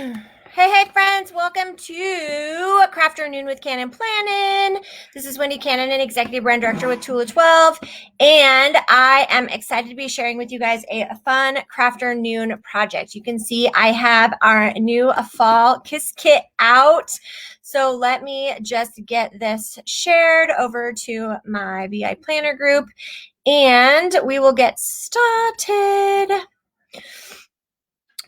Hey friends, welcome to Crafternoon with Cannin Plannin. This is Wendy Cannin, an Executive Brand Director with Tula 12, and I am excited to be sharing with you guys a fun Crafternoon project. You can see I have our new fall kiss kit out. So let me just get this shared over to my VI Planner group and we will get started.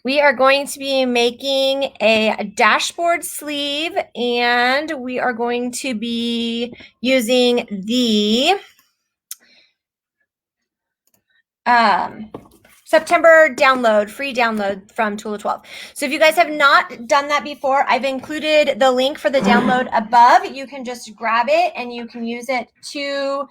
We are going to be making a dashboard sleeve, and we are going to be using the September download, free download from Tula 12. So if you guys have not done that before, I've included the link for the download above. You can just grab it and you can use it to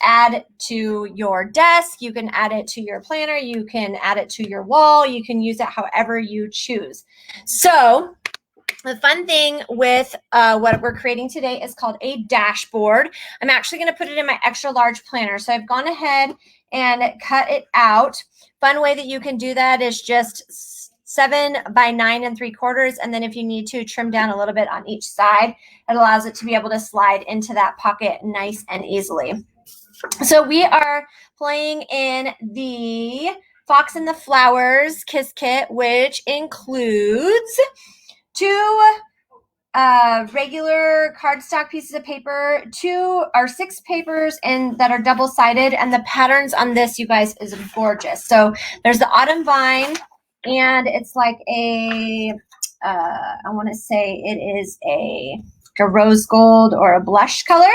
add to your desk. You can add it to your planner. You can add it to your wall. You can use it however you choose. So the fun thing with what we're creating today is called a dashboard. I'm actually going to put it in my extra large planner. So I've gone ahead and cut it out. Fun way that you can do that is just 7 by 9 3/4. And then if you need to, trim down a little bit on each side. It allows it to be able to slide into that pocket nice and easily. So we are playing in the Fox and the Flowers Kiss Kit, which includes 2 regular cardstock pieces of paper, 2 or 6 papers and that are double-sided, and the patterns on this, you guys, is gorgeous. So there's the Autumn Vine, and it's like a I want to say it is a rose gold or a blush color.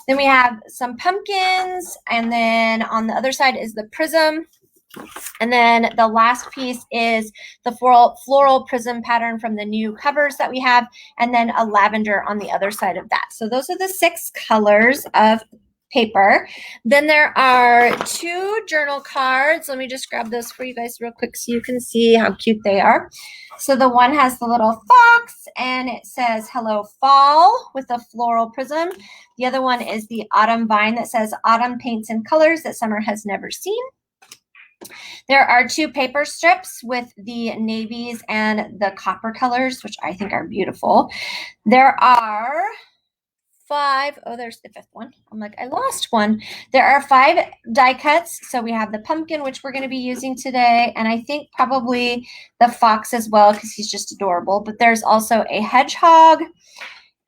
Then we have some pumpkins, and then on the other side is the prism. And then the last piece is the floral prism pattern from the new covers that we have, and then a lavender on the other side of that. So those are the 6 colors of paper. Then there are 2 journal cards. Let me just grab those for you guys real quick so you can see how cute they are. So the one has the little fox and it says hello fall with a floral prism. The other one is the autumn vine that says autumn paints and colors that summer has never seen. There are 2 paper strips with the navies and the copper colors, which I think are beautiful. There are 5, oh, there's the 5th one. I'm like, I lost one. There are 5 die cuts. So we have the pumpkin, which we're going to be using today. And I think probably the fox as well, because he's just adorable. But there's also a hedgehog,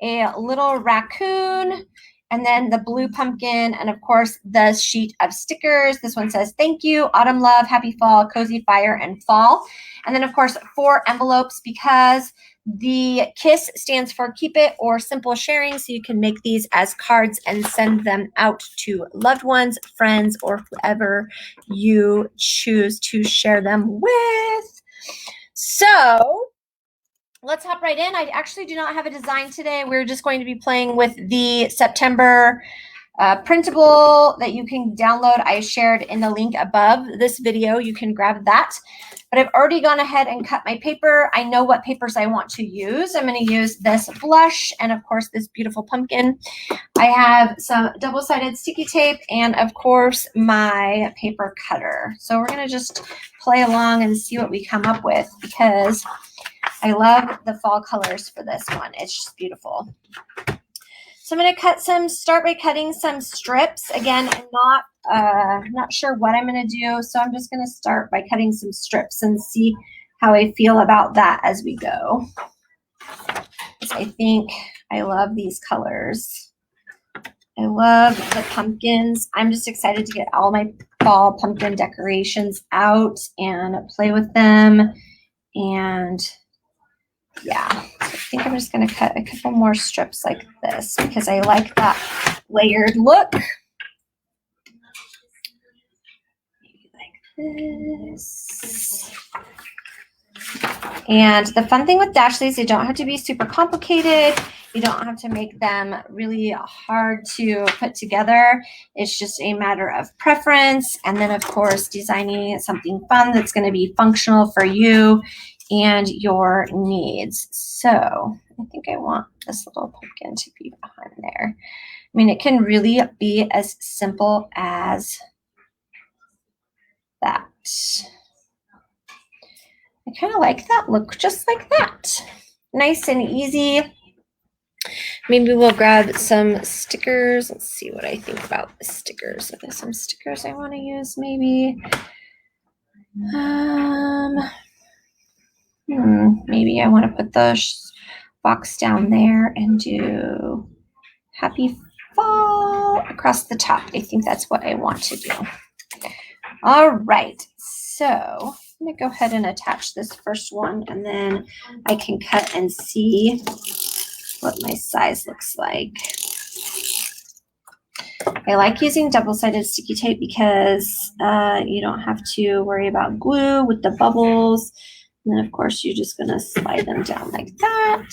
a little raccoon, and then the blue pumpkin, and of course the sheet of stickers. This one says thank you, autumn love, happy fall, cozy fire, and fall. And then of course 4 envelopes, because the KISS stands for keep it or simple sharing. So you can make these as cards and send them out to loved ones, friends, or whoever you choose to share them with. So let's hop right in. I actually do not have a design today. We're just going to be playing with the September printable that you can download. I shared in the link above this video. You can grab that. But I've already gone ahead and cut my paper. I know what papers I want to use. I'm going to use this blush and, of course, this beautiful pumpkin. I have some double-sided sticky tape and, of course, my paper cutter. So we're going to just play along and see what we come up with, because I love the fall colors for this one. It's just beautiful. So I'm going to start by cutting some strips. Again, I'm not sure what I'm going to do, so I'm just going to start by cutting some strips and see how I feel about that as we go. I think I love these colors. I love the pumpkins. I'm just excited to get all my fall pumpkin decorations out and play with them. And yeah, I think I'm just going to cut a couple more strips like this because I like that layered look. Maybe like this. And the fun thing with dash sleeves, they don't have to be super complicated. You don't have to make them really hard to put together. It's just a matter of preference. And then, of course, designing something fun that's going to be functional for you and your needs. So I think I want this little pumpkin to be behind there. I mean, it can really be as simple as that. I kind of like that look, just like that. Nice and easy. Maybe we'll grab some stickers. Let's see what I think about the stickers. Are there some stickers I want to use maybe? Maybe I want to put the box down there and do happy fall across the top. I think that's what I want to do. All right, so I'm gonna go ahead and attach this first one, and then I can cut and see what my size looks like. I like using double-sided sticky tape because you don't have to worry about glue with the bubbles. And then of course you're just gonna slide them down like that.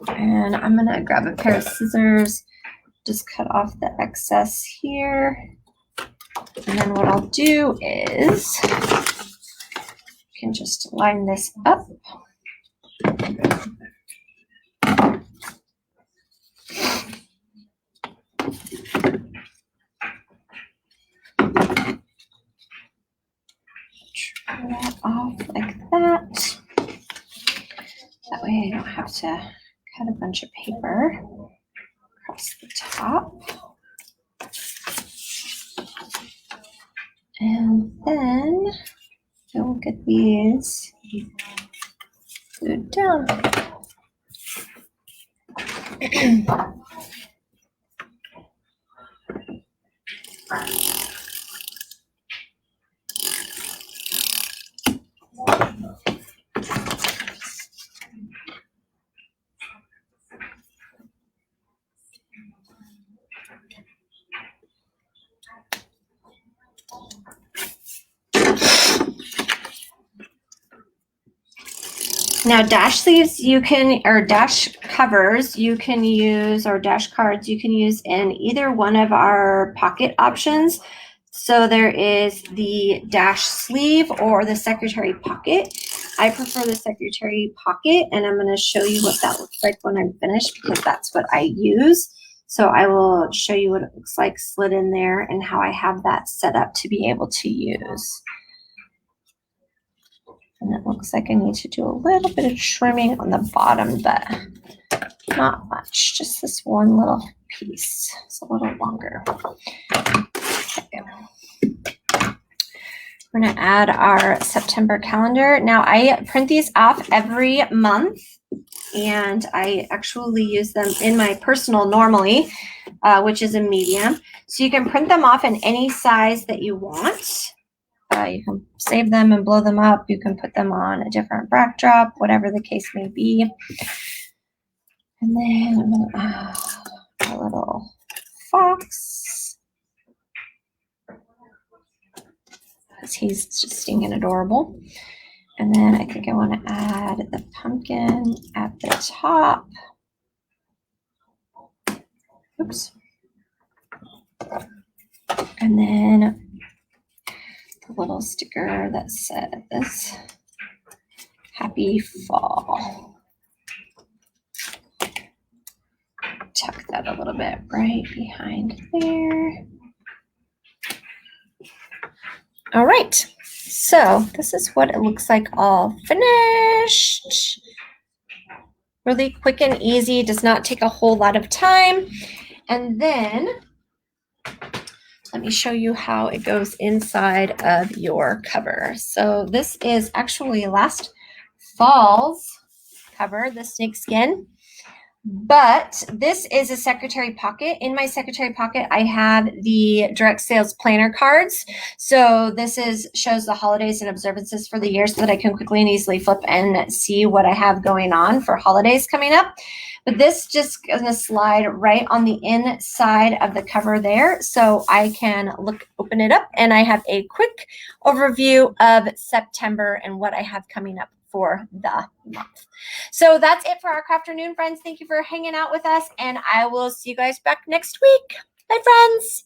And I'm gonna grab a pair of scissors, just cut off the excess here. And then what I'll do is I can just line this up. Trim that off like that. That way I don't have to cut a bunch of paper across the top. And then we'll get these glued down. Now dash sleeves you can, or dash covers you can use, or dash cards you can use in either one of our pocket options. So there is the dash sleeve or the secretary pocket. I prefer the secretary pocket, and I'm going to show you what that looks like when I'm finished because that's what I use. So I will show you what it looks like slid in there and how I have that set up to be able to use. And it looks like I need to do a little bit of trimming on the bottom, but not much. Just this one little piece. It's a little longer. Okay. We're going to add our September calendar. Now, I print these off every month, and I actually use them in my personal normally, which is a medium. So you can print them off in any size that you want. You can save them and blow them up. You can put them on a different backdrop, whatever the case may be. And then I'm going to add a little fox because he's just stinking adorable. And then I think I want to add the pumpkin at the top. Oops. And then the little sticker that says happy fall. Tuck that a little bit right behind there. All right, so this is what it looks like all finished. Really quick and easy, does not take a whole lot of time. And then let me show you how it goes inside of your cover. So this is actually last fall's cover, the snakeskin. But this is a secretary pocket. In my secretary pocket, I have the direct sales planner cards. So this shows the holidays and observances for the year so that I can quickly and easily flip and see what I have going on for holidays coming up. But this just gonna slide right on the inside of the cover there. So I can open it up, and I have a quick overview of September and what I have coming up for the month. So that's it for our Crafternoon, friends. Thank you for hanging out with us, and I will see you guys back next week. Bye, friends.